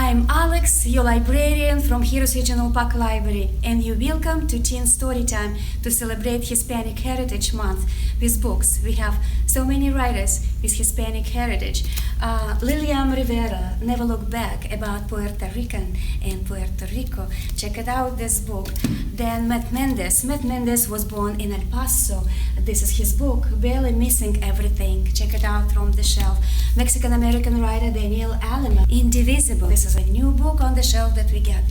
I'm Alex, your librarian from Heroes Regional Park Library, and you're welcome to Teen Storytime to celebrate Hispanic Heritage Month with books. We have so many writers with Hispanic heritage. Lilian Rivera, Never Look Back, about Puerto Rican and Puerto Rico. Check it out, this book. Then Matt Mendes. Matt Mendes was born in El Paso. This is his book, Barely Missing Everything. Check it out from the shelf. Mexican-American writer Daniel Alema, Indivisible. This is a new book on the shelf that we got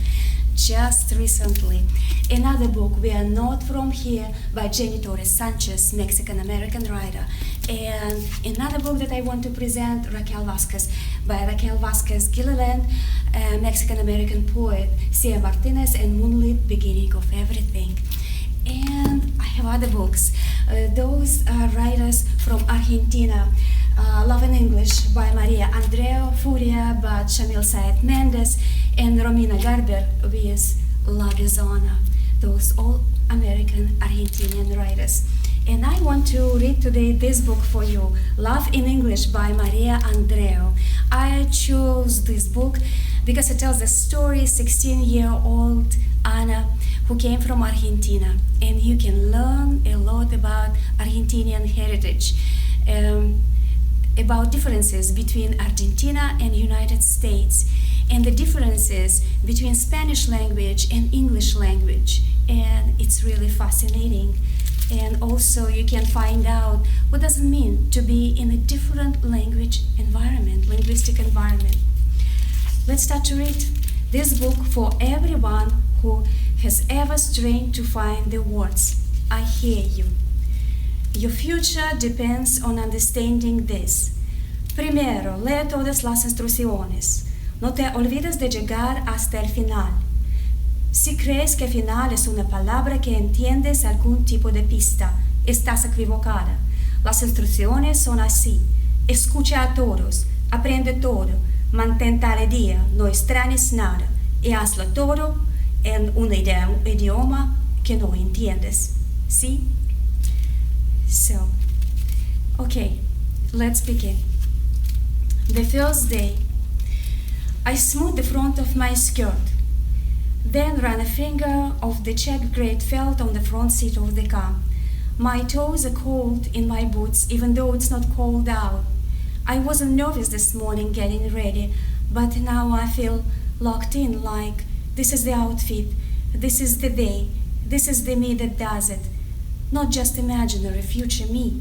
just recently. Another book, We Are Not From Here, by Jenny Torres Sanchez, Mexican-American writer. And another book that I want to present, Raquel Vasquez, by Raquel Vasquez Gilliland, a Mexican-American poet, Cia Martinez, and Moonlit Beginning of Everything. And I have other books. Those are writers from Argentina. Love in English by Maria Andreu, Furia by Shamil Saed Mendes, and Romina Garber with Love is Honor. Those all American Argentinian writers. And I want to read today this book for you, Love in English by Maria Andreu. I chose this book because it tells the story 16-year-old Anna who came from Argentina, and you can learn a lot about Argentinian heritage, about differences between Argentina and United States, and the differences between Spanish language and English language, and it's really fascinating. And also you can find out what does it mean to be in a different linguistic environment. Let's start to read this book for everyone who has ever strained to find the words, I hear you. Your future depends on understanding this. Primero, lee todas las instrucciones. No te olvides de llegar hasta el final. Si crees que final es una palabra que entiendes algún tipo de pista, estás equivocada. Las instrucciones son así. Escucha a todos, aprende todo, mantente al día, no extrañes nada y hazlo todo en un idioma que no entiendes. ¿Sí? So, okay, let's begin. The first day, I smoothed the front of my skirt, then ran a finger off the checked gray felt on the front seat of the car. My toes are cold in my boots, even though it's not cold out. I wasn't nervous this morning getting ready, but now I feel locked in, like this is the outfit, this is the day, this is the me that does it. Not just imaginary future me.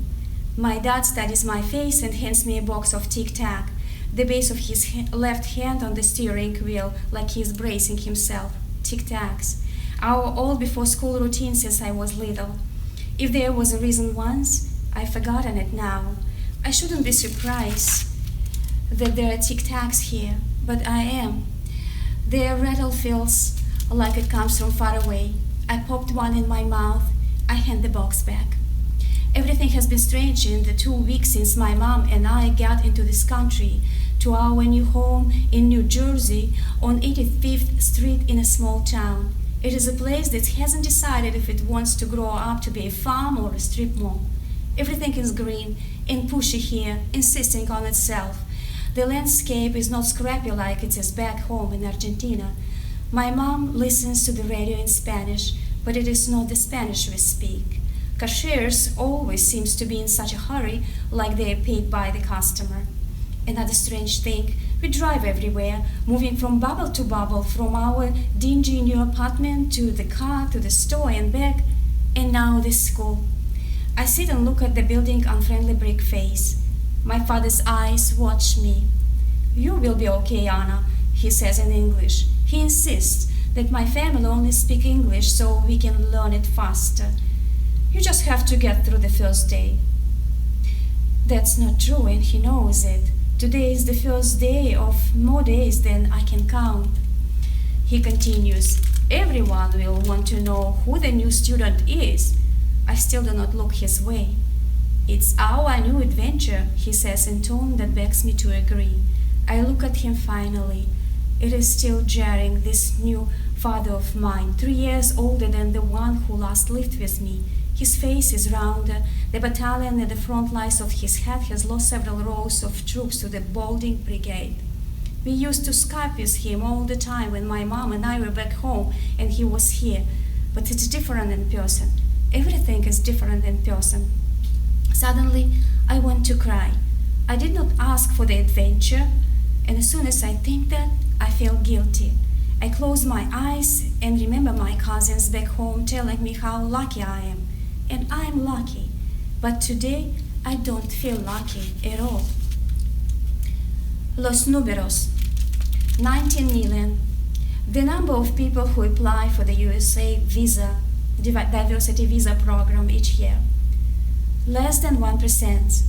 My dad studies my face and hands me a box of Tic Tac, the base of his left hand on the steering wheel, like he's bracing himself. Tic Tacs. Our all before school routine since I was little. If there was a reason once, I've forgotten it now. I shouldn't be surprised that there are Tic Tacs here, but I am. Their rattle feels like it comes from far away. I popped one in my mouth. I hand the box back. Everything has been strange in the 2 weeks since my mom and I got into this country, to our new home in New Jersey on 85th Street in a small town. It is a place that hasn't decided if it wants to grow up to be a farm or a strip mall. Everything is green and pushy here, insisting on itself. The landscape is not scrappy like it is back home in Argentina. My mom listens to the radio in Spanish, but it is not the Spanish we speak. Cashiers always seems to be in such a hurry, like they are paid by the customer. Another strange thing, we drive everywhere, moving from bubble to bubble, from our dingy new apartment to the car, to the store and back, and now this school. I sit and look at the building unfriendly brick face. My father's eyes watch me. You will be okay, Anna, he says in English. He insists that my family only speak English so we can learn it faster. You just have to get through the first day. That's not true, and he knows it. Today is the first day of more days than I can count. He continues, everyone will want to know who the new student is. I still do not look his way. It's our new adventure, he says in tone that begs me to agree. I look at him finally. It is still jarring, this new father of mine, 3 years older than the one who last lived with me. His face is rounder. The battalion at the front lines of his head has lost several rows of troops to the balding brigade. We used to Skype with him all the time when my mom and I were back home and he was here. But it's different in person. Everything is different in person. Suddenly, I want to cry. I did not ask for the adventure, and as soon as I think that, I feel guilty. I close my eyes and remember my cousins back home telling me how lucky I am. And I'm lucky. But today, I don't feel lucky at all. Los números. 19 million. The number of people who apply for the USA visa, diversity visa program each year. Less than 1%.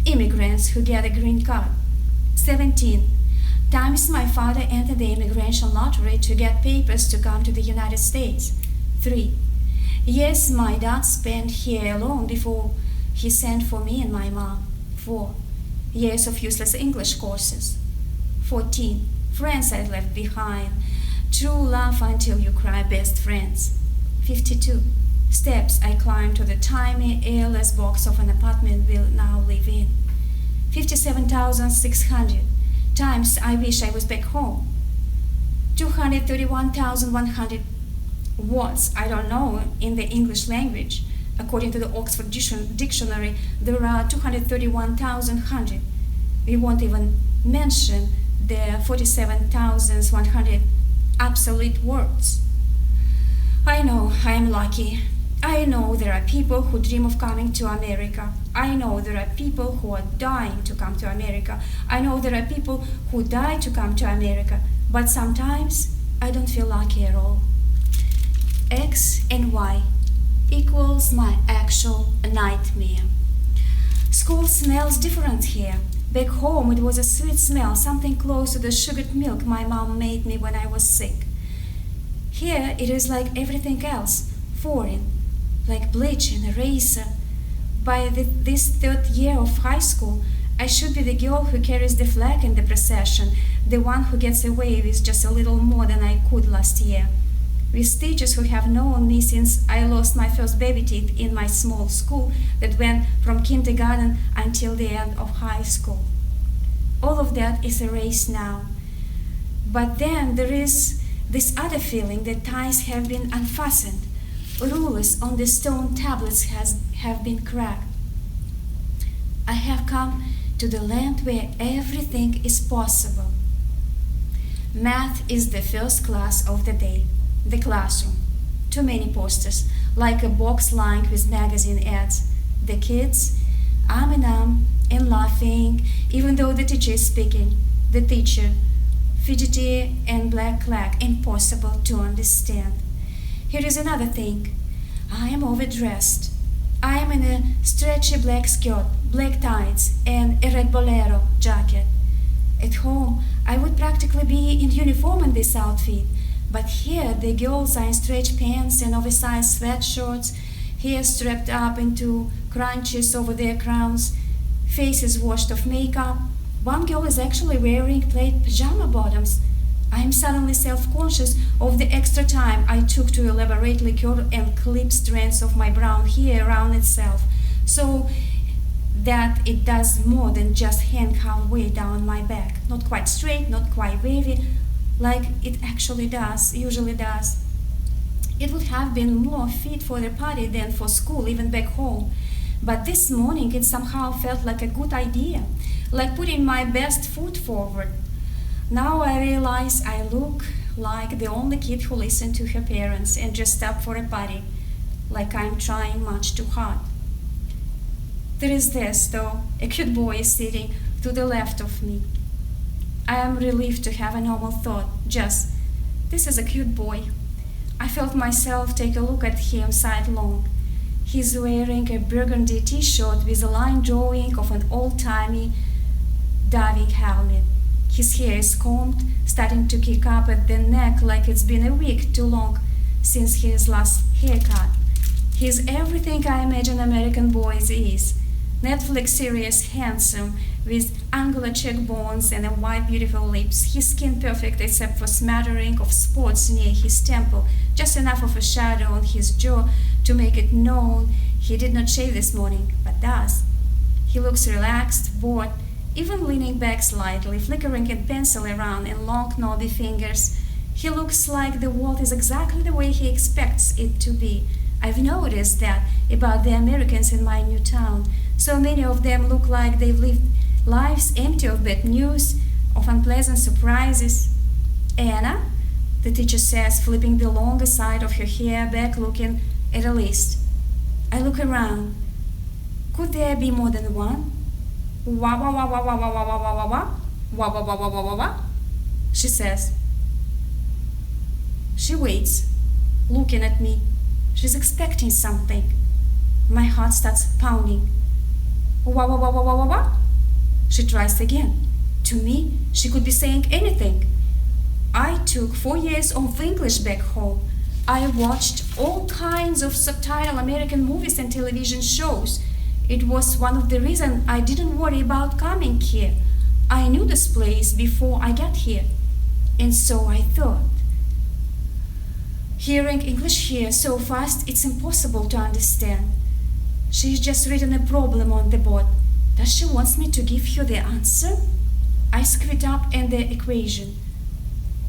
Immigrants who get a green card. 17 times my father entered the immigration lottery to get papers to come to the United States. 3 years my dad spent here alone before he sent for me and my mom. 4 years of useless English courses. 14 friends I left behind. True love until you cry, best friends. 52 steps I climbed to the tiny, airless box of an apartment we'll now live in. 57,600 times I wish I was back home. 231,100 words I don't know in the English language. According to the Oxford Dictionary, there are 231,100. We won't even mention the 47,100 obsolete words. I know I am lucky. I know there are people who dream of coming to America. I know there are people who are dying to come to America. I know there are people who die to come to America. But sometimes I don't feel lucky at all. X and Y equals my actual nightmare. School smells different here. Back home it was a sweet smell, something close to the sugared milk my mom made me when I was sick. Here it is like everything else, foreign, like bleach and eraser. By this third year of high school, I should be the girl who carries the flag in the procession, the one who gets away with just a little more than I could last year. With teachers who have known me since I lost my first baby teeth in my small school that went from kindergarten until the end of high school. All of that is erased now. But then there is this other feeling that ties have been unfastened. Rulers on the stone tablets have been cracked. I have come to the land where everything is possible. Math is the first class of the day. The classroom. Too many posters, like a box lined with magazine ads. The kids, arm in arm and laughing, even though the teacher is speaking. The teacher, fidgety and black-clad, impossible to understand. Here is another thing. I am overdressed. I am in a stretchy black skirt, black tights, and a red bolero jacket. At home, I would practically be in uniform in this outfit. But here the girls are in stretch pants and oversized sweatshirts, hair strapped up into crunches over their crowns, faces washed of makeup. One girl is actually wearing plaid pajama bottoms. I am suddenly self-conscious of the extra time I took to elaborately curl and clip strands of my brown hair around itself, so that it does more than just hang halfway down my back. Not quite straight, not quite wavy, like it actually does, usually does. It would have been more fit for the party than for school, even back home. But this morning it somehow felt like a good idea, like putting my best foot forward. Now I realize I look like the only kid who listened to her parents and dressed up for a party, like I'm trying much too hard. There is this, though, a cute boy is sitting to the left of me. I am relieved to have a normal thought, just, this is a cute boy. I felt myself take a look at him sidelong. He's wearing a burgundy t-shirt with a line drawing of an old-timey diving helmet. His hair is combed, starting to kick up at the neck like it's been a week too long since his last haircut. He's everything I imagine American boys is. Netflix series handsome, with angular cheekbones and white beautiful lips, his skin perfect except for smattering of spots near his temple, just enough of a shadow on his jaw to make it known he did not shave this morning, but does. He looks relaxed, bored, even leaning back slightly, flickering a pencil around in long knobby fingers. He looks like the world is exactly the way he expects it to be. I've noticed that about the Americans in my new town. So many of them look like they've lived lives empty of bad news, of unpleasant surprises. Anna, the teacher says, flipping the longer side of her hair back, looking at a list. I look around. Could there be more than one? Wah wah wah wah wah wah wah wah wah wah wah wah wah wah wah wah wah, she says. She waits, looking at me. She's expecting something. My heart starts pounding. Wah wah wah wah wah wah wah. She tries again. To me, she could be saying anything. I took 4 years of English back home. I watched all kinds of subtitle American movies and television shows. It was one of the reasons I didn't worry about coming here. I knew this place before I got here. And so I thought. Hearing English here so fast, it's impossible to understand. She's just written a problem on the board. Does she want me to give her the answer? I squint up at the equation.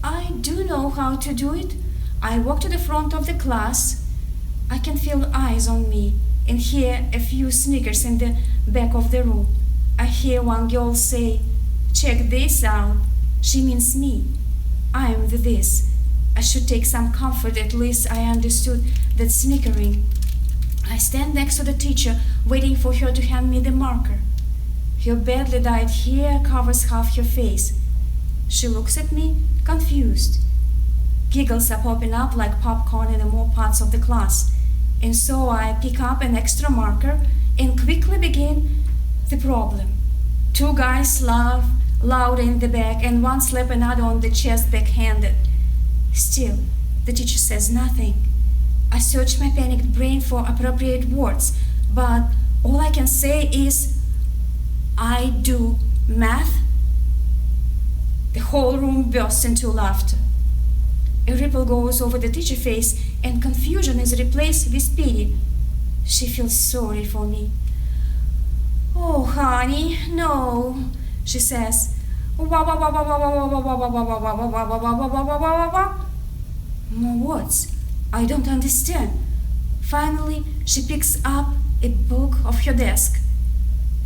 I do know how to do it. I walk to the front of the class. I can feel eyes on me and hear a few snickers in the back of the room. I hear one girl say, "Check this out." She means me. I am the this. I should take some comfort, at least I understood that snickering. I stand next to the teacher, waiting for her to hand me the marker. Her badly dyed hair covers half her face. She looks at me, confused. Giggles are popping up like popcorn in more parts of the class. And so I pick up an extra marker and quickly begin the problem. Two guys laugh loud in the back and one slap another on the chest backhanded. Still, the teacher says nothing. I search my panicked brain for appropriate words, but all I can say is, I do math. The whole room bursts into laughter. A ripple goes over the teacher's face and confusion is replaced with pity. She feels sorry for me. "Oh, honey, no," she says. Wah wah wah wah wah wah wah wah wah wah wah wah wah wah wah wah wah wah wah. More words. I don't understand. Finally, she picks up a book off her desk.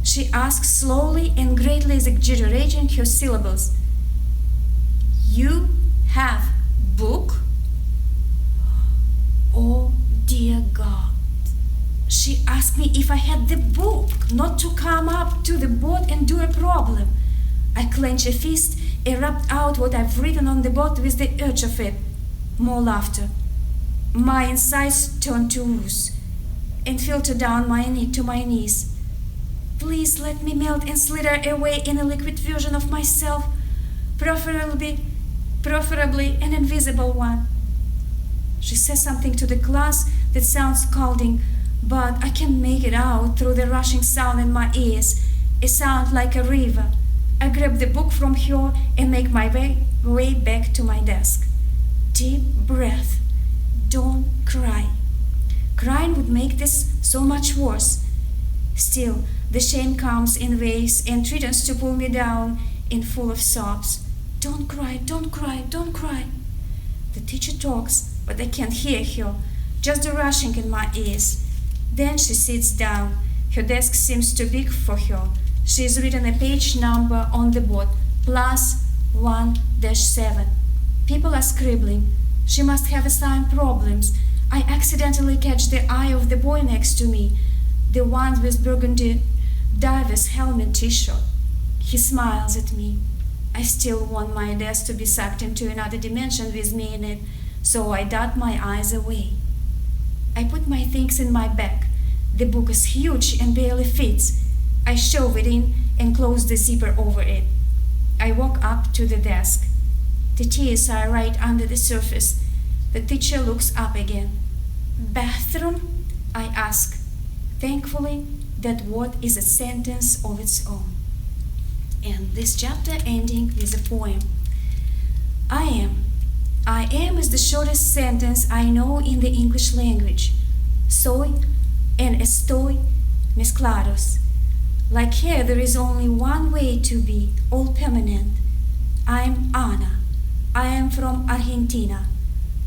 She asks slowly and greatly exaggerating her syllables. "You have book?" Oh dear God. She asked me if I had the book, not to come up to the board and do a problem. I clench a fist, erupt out what I've written on the board with the urge of it. More laughter. My insides turn to ooze and filter down to my knees. Please let me melt and slither away in a liquid version of myself, preferably an invisible one. She says something to the class that sounds scalding, but I can't make it out through the rushing sound in my ears, a sound like a river. I grab the book from her and make my way back to my desk. Deep breath. Don't cry. Crying would make this so much worse. Still, the shame comes in waves and threatens to pull me down in full of sobs. Don't cry, don't cry, don't cry. The teacher talks, but I can't hear her, just the rushing in my ears. Then she sits down. Her desk seems too big for her. She's written a page number on the board, +1-7. People are scribbling. She must have assigned problems. I accidentally catch the eye of the boy next to me, the one with burgundy diver's helmet t-shirt. He smiles at me. I still want my desk to be sucked into another dimension with me in it, so I dart my eyes away. I put my things in my bag. The book is huge and barely fits. I shove it in and close the zipper over it. I walk up to the desk. The tears are right under the surface. The teacher looks up again. "Bathroom?" I ask. Thankfully, that word is a sentence of its own. And this chapter ending with a poem. I am. I am is the shortest sentence I know in the English language. Soy and estoy mezclados. Like here, there is only one way to be, all permanent. I'm Anna. I am from Argentina.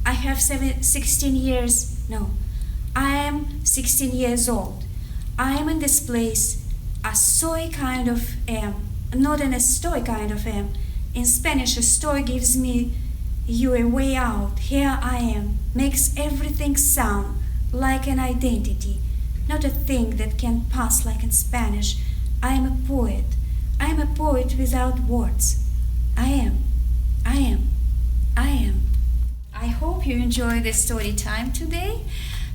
I have 16 years, no, I am 16 years old. I am in this place, a soy kind of am, not in a story kind of am. In Spanish, a story gives me you a way out. Here I am, makes everything sound like an identity, not a thing that can pass like in Spanish. I am a poet. I am a poet without words. I am. I am. I am. I hope you enjoyed the story time today.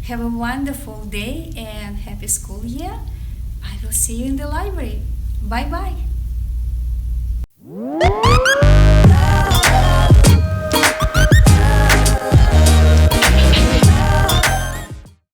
Have a wonderful day and happy school year. I will see you in the library. Bye bye.